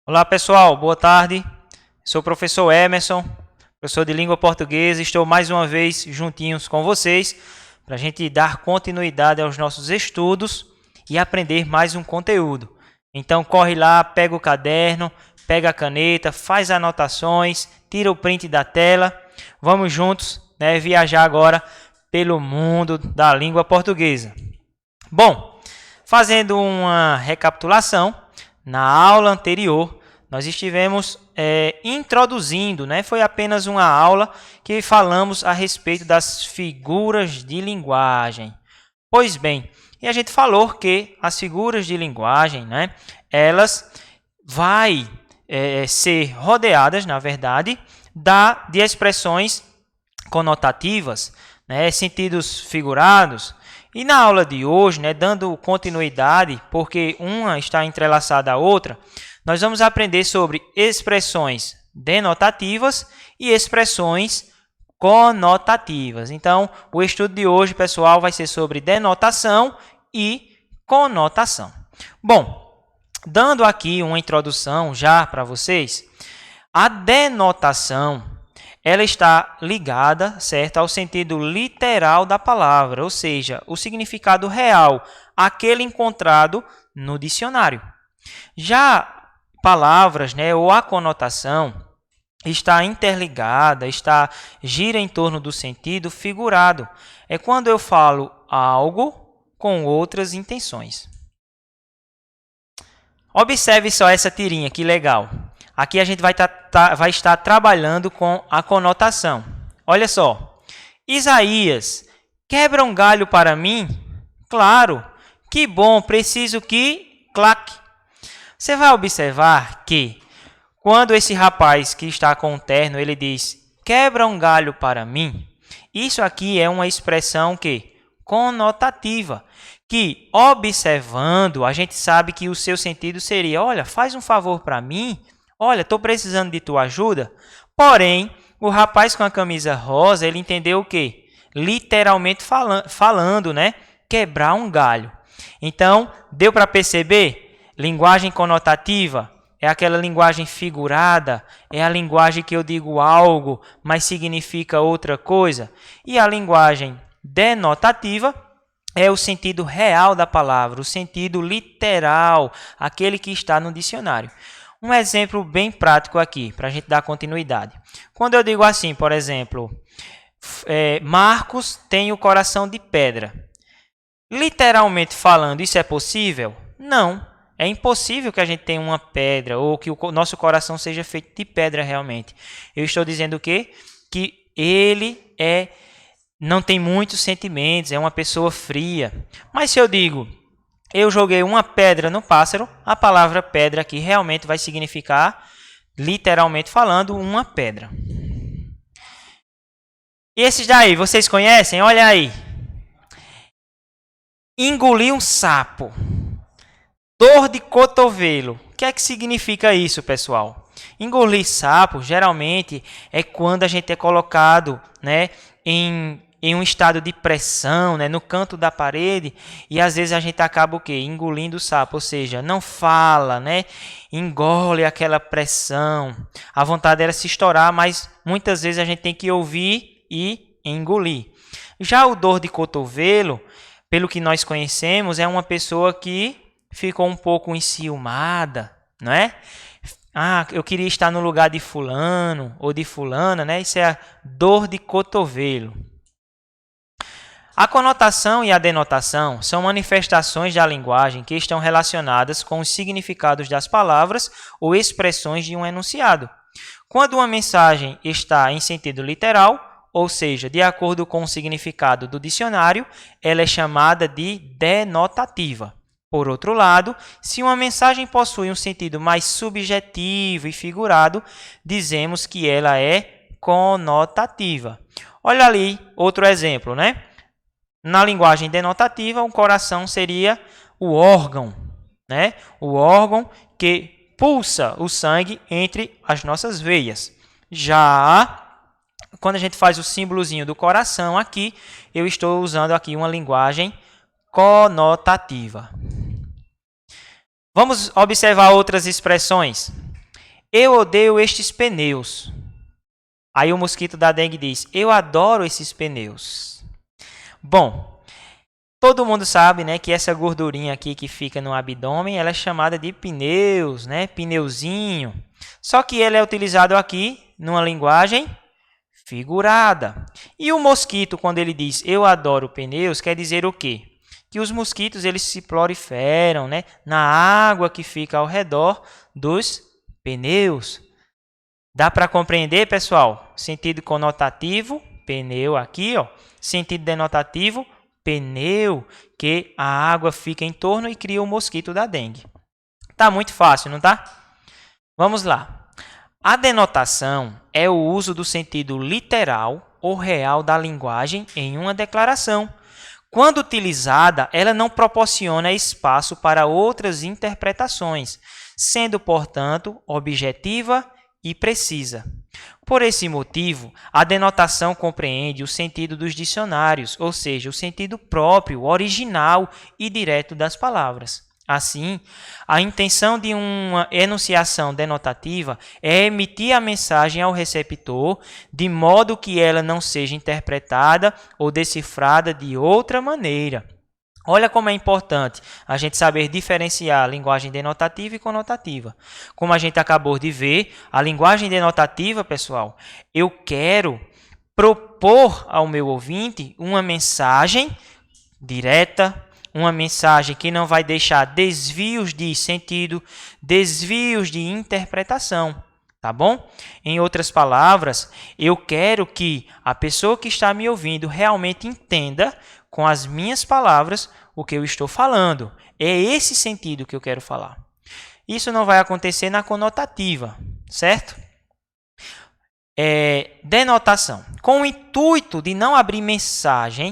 Olá pessoal, boa tarde. Sou o professor Emerson, professor de língua portuguesa. Estou mais uma vez juntinhos com vocês para a gente dar continuidade aos nossos estudos e aprender mais um conteúdo. Então corre lá, pega o caderno, pega a caneta, faz anotações, tira o print da tela. Vamos juntos, viajar agora pelo mundo da língua portuguesa. Bom, fazendo uma recapitulação, na aula anterior, nós estivemos introduzindo, foi apenas uma aula que falamos a respeito das figuras de linguagem. Pois bem, e a gente falou que as figuras de linguagem, elas vai ser rodeadas, na verdade, de expressões conotativas, sentidos figurados. E na aula de hoje, dando continuidade, porque uma está entrelaçada à outra, nós vamos aprender sobre expressões denotativas e expressões conotativas. Então, o estudo de hoje, pessoal, vai ser sobre denotação e conotação. Bom, dando aqui uma introdução já para vocês, a denotação ela está ligada, certo, ao sentido literal da palavra, ou seja, o significado real, aquele encontrado no dicionário. Já palavras, ou a conotação, está interligada, gira em torno do sentido figurado. É quando eu falo algo com outras intenções. Observe só essa tirinha, que legal. Aqui a gente vai estar trabalhando com a conotação. Olha só. Isaías, quebra um galho para mim? Claro. Que bom, preciso que... clac. Você vai observar que quando esse rapaz que está com o terno, ele diz, quebra um galho para mim, isso aqui é uma expressão que conotativa, que observando, a gente sabe que o seu sentido seria, olha, faz um favor para mim, olha, estou precisando de tua ajuda. Porém, o rapaz com a camisa rosa, ele entendeu o quê? Literalmente falando, quebrar um galho. Então, deu para perceber? Linguagem conotativa é aquela linguagem figurada, é a linguagem que eu digo algo, mas significa outra coisa. E a linguagem denotativa é o sentido real da palavra, o sentido literal, aquele que está no dicionário. Um exemplo bem prático aqui, para a gente dar continuidade. Quando eu digo assim, por exemplo, Marcos tem o coração de pedra. Literalmente falando, isso é possível? Não. É impossível que a gente tenha uma pedra ou que o nosso coração seja feito de pedra realmente. Eu estou dizendo o quê? Que ele não tem muitos sentimentos, é uma pessoa fria. Mas se eu digo, eu joguei uma pedra no pássaro, a palavra pedra aqui realmente vai significar, literalmente falando, uma pedra. E esses daí, vocês conhecem? Olha aí. Engolir um sapo. Dor de cotovelo. O que é que significa isso, pessoal? Engolir sapo, geralmente, é quando a gente é colocado em um estado de pressão, no canto da parede, e às vezes a gente acaba o quê? Engolindo o sapo, ou seja, não fala, engole aquela pressão. A vontade era se estourar, mas muitas vezes a gente tem que ouvir e engolir. Já o dor de cotovelo, pelo que nós conhecemos, é uma pessoa que ficou um pouco enciumada, não é? Ah, eu queria estar no lugar de fulano ou de fulana, Isso é a dor de cotovelo. A conotação e a denotação são manifestações da linguagem que estão relacionadas com os significados das palavras ou expressões de um enunciado. Quando uma mensagem está em sentido literal, ou seja, de acordo com o significado do dicionário, ela é chamada de denotativa. Por outro lado, se uma mensagem possui um sentido mais subjetivo e figurado, dizemos que ela é conotativa. Olha ali outro exemplo, Na linguagem denotativa, o coração seria o órgão, O órgão que pulsa o sangue entre as nossas veias. Já quando a gente faz o símbolozinho do coração aqui, eu estou usando aqui uma linguagem conotativa. Vamos observar outras expressões. eu odeio estes pneus. Aí o mosquito da dengue diz, eu adoro esses pneus. Bom, todo mundo sabe, né, que essa gordurinha aqui que fica no abdômen, ela é chamada de pneus, né, pneuzinho. Só que ele é utilizado aqui numa linguagem figurada. E o mosquito, quando ele diz eu adoro pneus, quer dizer o quê? Que os mosquitos eles se proliferam, né, na água que fica ao redor dos pneus. Dá para compreender, pessoal? Sentido conotativo, pneu aqui, ó. Sentido denotativo, pneu, que a água fica em torno e cria o mosquito da dengue. Tá muito fácil, não tá? Vamos lá. A denotação é o uso do sentido literal ou real da linguagem em uma declaração. Quando utilizada, ela não proporciona espaço para outras interpretações, sendo, portanto, objetiva e precisa. Por esse motivo, a denotação compreende o sentido dos dicionários, ou seja, o sentido próprio, original e direto das palavras. Assim, a intenção de uma enunciação denotativa é emitir a mensagem ao receptor de modo que ela não seja interpretada ou decifrada de outra maneira. Olha como é importante a gente saber diferenciar a linguagem denotativa e conotativa. Como a gente acabou de ver, a linguagem denotativa, pessoal, eu quero propor ao meu ouvinte uma mensagem direta, uma mensagem que não vai deixar desvios de sentido, desvios de interpretação, tá bom? Em outras palavras, eu quero que a pessoa que está me ouvindo realmente entenda com as minhas palavras o que eu estou falando. É esse sentido que eu quero falar. Isso não vai acontecer na conotativa, certo? Denotação. Com o intuito de não abrir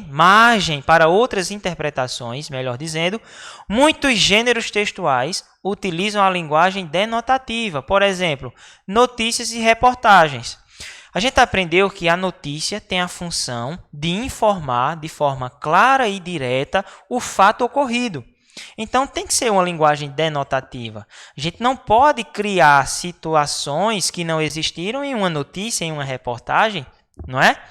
margem para outras interpretações, melhor dizendo, muitos gêneros textuais utilizam a linguagem denotativa. Por exemplo, notícias e reportagens. A gente aprendeu que a notícia tem a função de informar de forma clara e direta o fato ocorrido. Então, tem que ser uma linguagem denotativa. A gente não pode criar situações que não existiram em uma notícia, em uma reportagem, não é?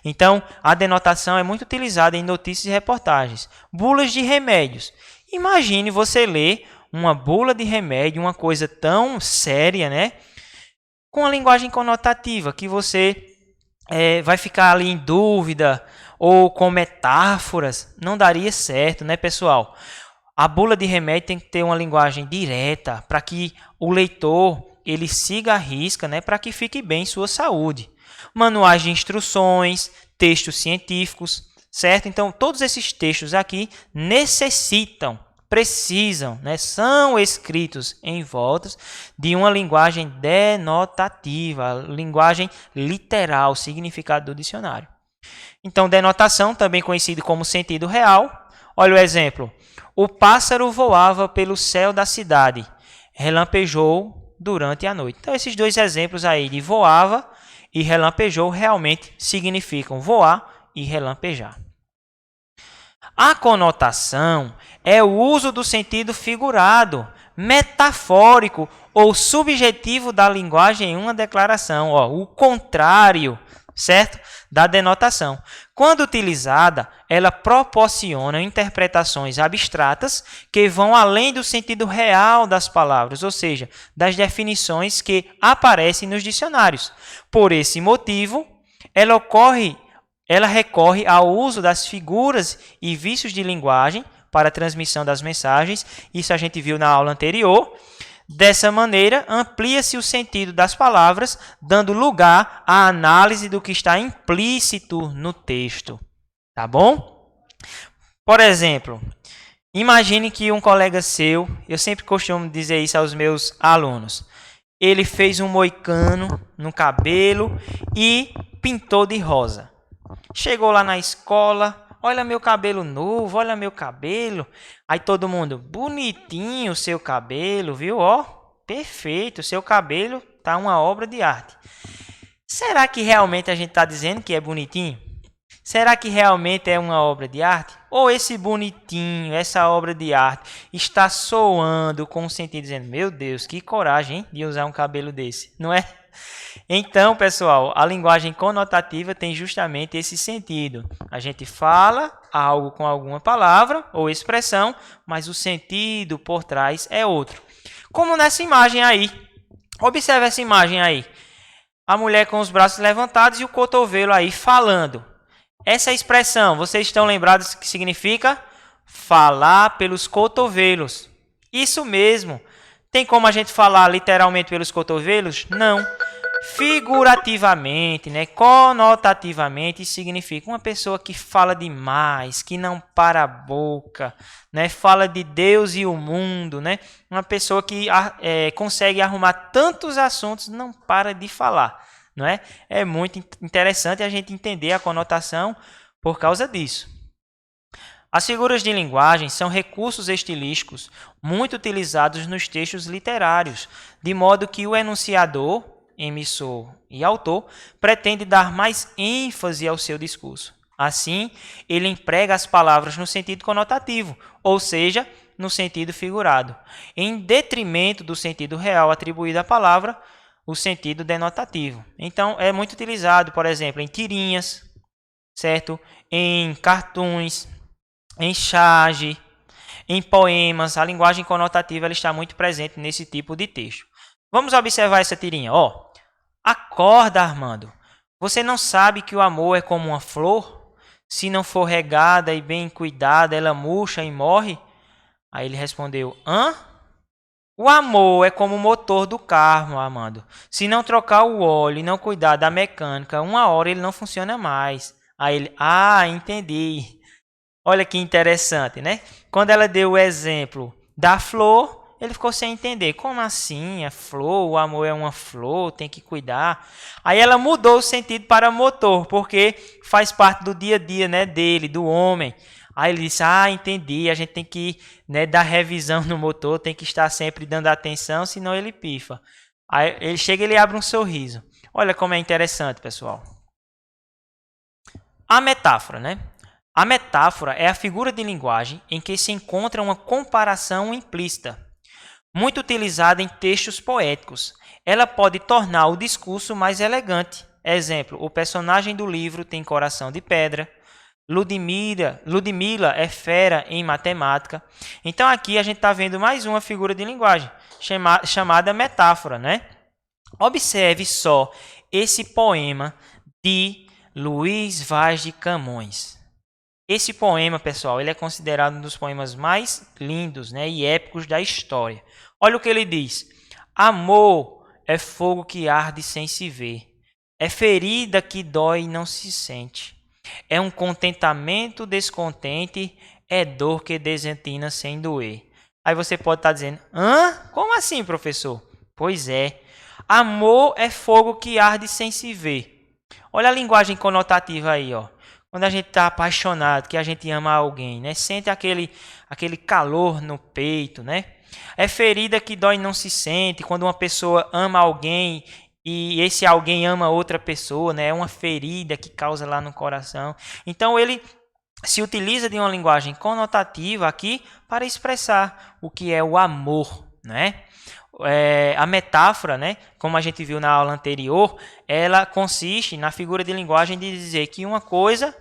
Então, a denotação é muito utilizada em notícias e reportagens. Bulas de remédios. Imagine você ler uma bula de remédio, uma coisa tão séria, né? Com a linguagem conotativa, que você vai ficar ali em dúvida ou com metáforas, não daria certo, né, pessoal? A bula de remédio tem que ter uma linguagem direta para que o leitor ele siga a risca, né, para que fique bem sua saúde. Manuais de instruções, textos científicos, certo? Então, todos esses textos aqui precisam, né, são escritos em volta de uma linguagem denotativa, linguagem literal, significado do dicionário. Então, denotação, também conhecido como sentido real. Olha o exemplo. O pássaro voava pelo céu da cidade, relampejou durante a noite. Então, esses dois exemplos aí de voava e relampejou realmente significam voar e relampejar. A conotação é o uso do sentido figurado, metafórico ou subjetivo da linguagem em uma declaração, o contrário, certo? Da denotação. Quando utilizada, ela proporciona interpretações abstratas que vão além do sentido real das palavras, ou seja, das definições que aparecem nos dicionários. Por esse motivo, ela recorre ao uso das figuras e vícios de linguagem para a transmissão das mensagens. Isso a gente viu na aula anterior. Dessa maneira, amplia-se o sentido das palavras, dando lugar à análise do que está implícito no texto. Tá bom? Por exemplo, imagine que um colega seu, eu sempre costumo dizer isso aos meus alunos, ele fez um moicano no cabelo e pintou de rosa. Chegou lá na escola, olha meu cabelo novo, olha meu cabelo. Aí todo mundo, bonitinho o seu cabelo, viu? Ó, perfeito, o seu cabelo tá uma obra de arte. Será que realmente a gente está dizendo que é bonitinho? Será que realmente é uma obra de arte? Ou esse bonitinho, essa obra de arte, está soando com o sentido dizendo, meu Deus, que coragem, hein, de usar um cabelo desse, não é? Então, pessoal, a linguagem conotativa tem justamente esse sentido. A gente fala algo com alguma palavra ou expressão, mas o sentido por trás é outro. Como nessa imagem aí. Observe essa imagem aí. A mulher com os braços levantados e o cotovelo aí falando. Essa expressão, vocês estão lembrados que significa falar pelos cotovelos? Isso mesmo. Tem como a gente falar literalmente pelos cotovelos? Não. Figurativamente, né, conotativamente, significa uma pessoa que fala demais, que não para a boca, né, fala de Deus e o mundo, né, uma pessoa que consegue arrumar tantos assuntos, não para de falar, não é? É muito interessante a gente entender a conotação por causa disso. As figuras de linguagem são recursos estilísticos muito utilizados nos textos literários, de modo que o enunciador, emissor e autor pretende dar mais ênfase ao seu discurso. Assim, ele emprega as palavras no sentido conotativo, ou seja, no sentido figurado, em detrimento do sentido real atribuído à palavra, o sentido denotativo. Então, é muito utilizado, por exemplo, em tirinhas, certo? Em cartoons, em charge, em poemas. A linguagem conotativa ela está muito presente nesse tipo de texto. Vamos observar essa tirinha. Acorda, Armando. Você não sabe que o amor é como uma flor? Se não for regada e bem cuidada, ela murcha e morre? Aí ele respondeu, hã? O amor é como o motor do carro, Armando. Se não trocar o óleo e não cuidar da mecânica, uma hora ele não funciona mais. Aí ele, entendi. Olha que interessante, né? Quando ela deu o exemplo da flor, ele ficou sem entender. Como assim? A flor, o amor é uma flor, tem que cuidar. Aí ela mudou o sentido para motor, porque faz parte do dia a dia, né, dele, do homem. Aí ele disse, entendi, a gente tem que, né, dar revisão no motor, tem que estar sempre dando atenção, senão ele pifa. Aí ele chega e ele abre um sorriso. Olha como é interessante, pessoal. A metáfora, né? A metáfora é a figura de linguagem em que se encontra uma comparação implícita, muito utilizada em textos poéticos. Ela pode tornar o discurso mais elegante. Exemplo, o personagem do livro tem coração de pedra. Ludmila é fera em matemática. Então aqui a gente está vendo mais uma figura de linguagem, chamada metáfora, né? Observe só esse poema de Luís Vaz de Camões. Esse poema, pessoal, ele é considerado um dos poemas mais lindos, né, e épicos da história. Olha o que ele diz. Amor é fogo que arde sem se ver. É ferida que dói e não se sente. É um contentamento descontente, é dor que desentina sem doer. Aí você pode estar dizendo, como assim, professor? Pois é. Amor é fogo que arde sem se ver. Olha a linguagem conotativa aí, ó. Quando a gente está apaixonado, que a gente ama alguém, né? Sente aquele calor no peito, né? É ferida que dói e não se sente. Quando uma pessoa ama alguém e esse alguém ama outra pessoa, né? É uma ferida que causa lá no coração. Então ele se utiliza de uma linguagem conotativa aqui para expressar o que é o amor, né? A metáfora, né, como a gente viu na aula anterior, ela consiste na figura de linguagem de dizer que uma coisa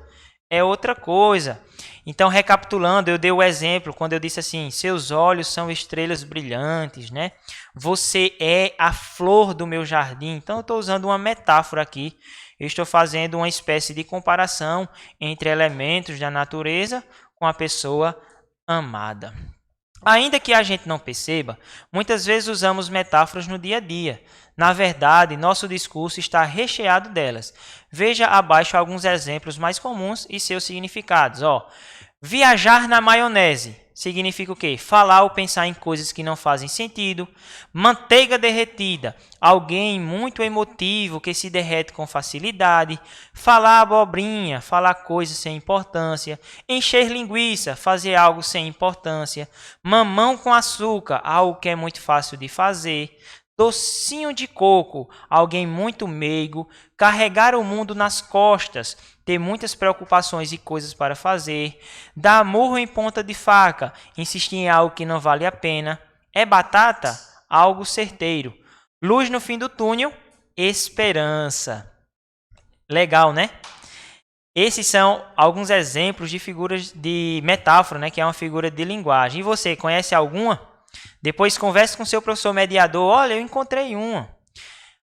é outra coisa. Então, recapitulando, eu dei o exemplo quando eu disse assim, seus olhos são estrelas brilhantes, né? Você é a flor do meu jardim. Então, eu estou usando uma metáfora aqui. Eu estou fazendo uma espécie de comparação entre elementos da natureza com a pessoa amada. Ainda que a gente não perceba, muitas vezes usamos metáforas no dia a dia. Na verdade, nosso discurso está recheado delas. Veja abaixo alguns exemplos mais comuns e seus significados. Viajar na maionese significa o quê? Falar ou pensar em coisas que não fazem sentido. Manteiga derretida, alguém muito emotivo que se derrete com facilidade. Falar abobrinha, falar coisas sem importância. Encher linguiça, fazer algo sem importância. Mamão com açúcar, algo que é muito fácil de fazer. Docinho de coco, alguém muito meigo, carregar o mundo nas costas, ter muitas preocupações e coisas para fazer, dar murro em ponta de faca, insistir em algo que não vale a pena. É batata? Algo certeiro. Luz no fim do túnel, esperança. Legal, né? Esses são alguns exemplos de figuras de metáfora, né, que é uma figura de linguagem. E você, conhece alguma? Depois converse com seu professor mediador. Olha, eu encontrei uma.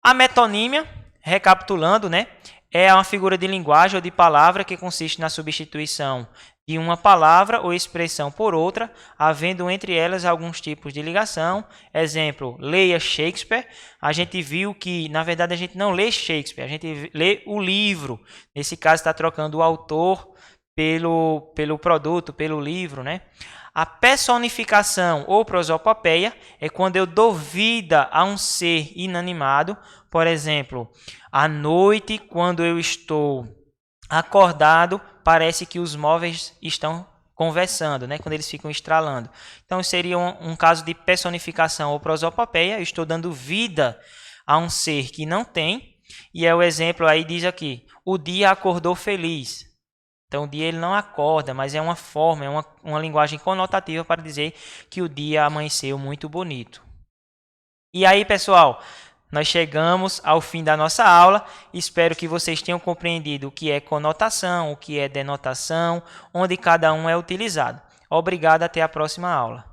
A metonímia, recapitulando, né, é uma figura de linguagem ou de palavra que consiste na substituição de uma palavra ou expressão por outra, havendo entre elas alguns tipos de ligação. Exemplo, leia Shakespeare. A gente viu que, na verdade, a gente não lê Shakespeare, a gente lê o livro. Nesse caso, está trocando o autor pelo produto, pelo livro, né? A personificação ou prosopopeia é quando eu dou vida a um ser inanimado. Por exemplo, à noite, quando eu estou acordado, parece que os móveis estão conversando, né? Quando eles ficam estralando. Então, seria um caso de personificação ou prosopopeia. Eu estou dando vida a um ser que não tem. E é o exemplo aí, diz aqui, o dia acordou feliz. Então, o dia ele não acorda, mas é uma forma, é uma linguagem conotativa para dizer que o dia amanheceu muito bonito. E aí, pessoal, nós chegamos ao fim da nossa aula. Espero que vocês tenham compreendido o que é conotação, o que é denotação, onde cada um é utilizado. Obrigado, até a próxima aula.